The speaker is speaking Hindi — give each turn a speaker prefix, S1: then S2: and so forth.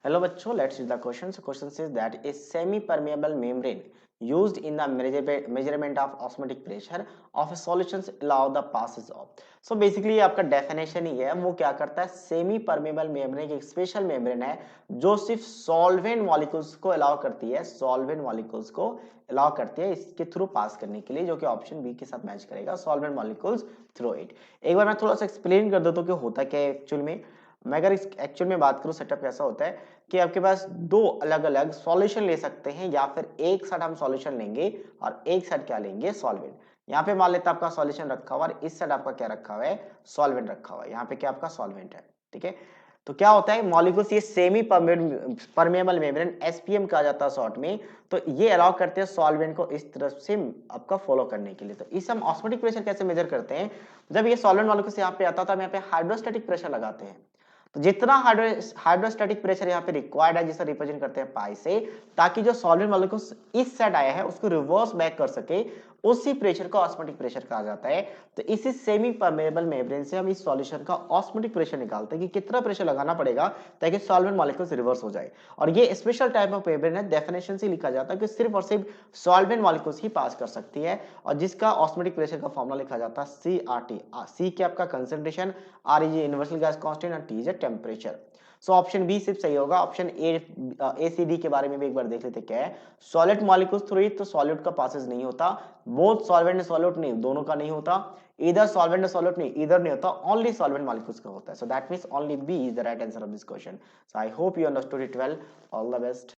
S1: Hello बच्चों, let's read the question. So question says that a semi-permeable membrane used in the measurement of osmotic pressure of a solutions allow the passage of. So basically आपका definition ही है, वो क्या करता है, सेमी परमेबल मेम्ब्रेन एक स्पेशल मेम्ब्रेन है जो सिर्फ सॉल्वेंट मॉलिक्यूल्स को अलाउ करती है, सॉल्वेंट मॉलिक्यूल्स को अलाउ करती है इसके थ्रू पास करने के लिए, जो कि ऑप्शन बी के साथ मैच करेगा, सॉल्वेंट मॉलिक्यूल्स थ्रू इट। एक बार मैं थोड़ा सा एक्सप्लेन कर देता हूँ कि होता क्या है एक्चुअल में। मैं अगर इस एक्चुअल में बात करूं, सेटअप कैसा होता है कि आपके पास दो अलग अलग सॉल्यूशन ले सकते हैं, या फिर एक साइड हम सॉल्यूशन लेंगे और एक साइड क्या लेंगे, सॉल्वेंट। यहाँ पे मान लेते हैं आपका सॉल्यूशन रखा हुआ और इस साइड आपका क्या रखा हुआ है, सॉल्वेंट रखा हुआ है। यहाँ पे क्या आपका सॉल्वेंट है, ठीक है। तो क्या होता है, मॉलिक्यूल्स ये सेमी परमेबल मेम्ब्रेन एसपीएम कहा जाता है शॉर्ट में, तो ये अलाउ करते हैं सॉल्वेंट को इस तरफ से आपका फॉलो करने के लिए। तो इस हम ऑस्मोटिक प्रेशर कैसे मेजर करते हैं, जब ये सॉल्वेंट मॉलिक्यूल्स यहाँ पे आता है तो हम यहाँ पे हाइड्रोस्टैटिक प्रेशर लगाते हैं। तो जितना हाइड्रोस्टैटिक प्रेशर यहाँ पे रिक्वायर्ड है, जिसे रिप्रेजेंट करते हैं पाई से, ताकि जो सॉल्वेंट मॉलिक्यूल्स इस साइड आया है उसको रिवर्स बैक कर सके, उसी प्रेशर को ऑस्मोटिक प्रेशर कहा जाता है। तो इसी सेमी परमेबल मेम्ब्रेन से हम इस सॉल्यूशन का ऑस्मोटिक प्रेशर निकालते हैं कि कितना प्रेशर लगाना पड़ेगा ताकि सॉल्वेंट मॉलिक्यूल्स रिवर्स हो जाए। और ये स्पेशल टाइप ऑफ मेम्ब्रेन है, डेफिनेशन से लिखा जाता है कि सिर्फ और सिर्फ सॉल्वेंट मॉलिक्यूल्स ही पास कर सकती है, और जिसका ऑस्मोटिक प्रेशर का फॉर्मूला लिखा जाता है CRT। सी के आपका concentration, R is universal gas constant और T is temperature. So option B सिर्फ सही होगा। ऑप्शन ए सी डी के बारे में भी एक बार देख लेते क्या है। सॉलिड मॉलिक्यूल्स थ्रू इट, तो सॉलिड का पासेज नहीं होता, बोथ सॉल्वेंट एंड सॉल्यूट नहीं, दोनों का नहीं होता, इधर सॉल्वेंट एंड सॉल्यूट नहीं, इधर नहीं होता, ओनली सॉल्वेंट मॉलिक्यूल्स का होता है। So that means only B is the right answer of this question. So I hope you understood it well. All the best.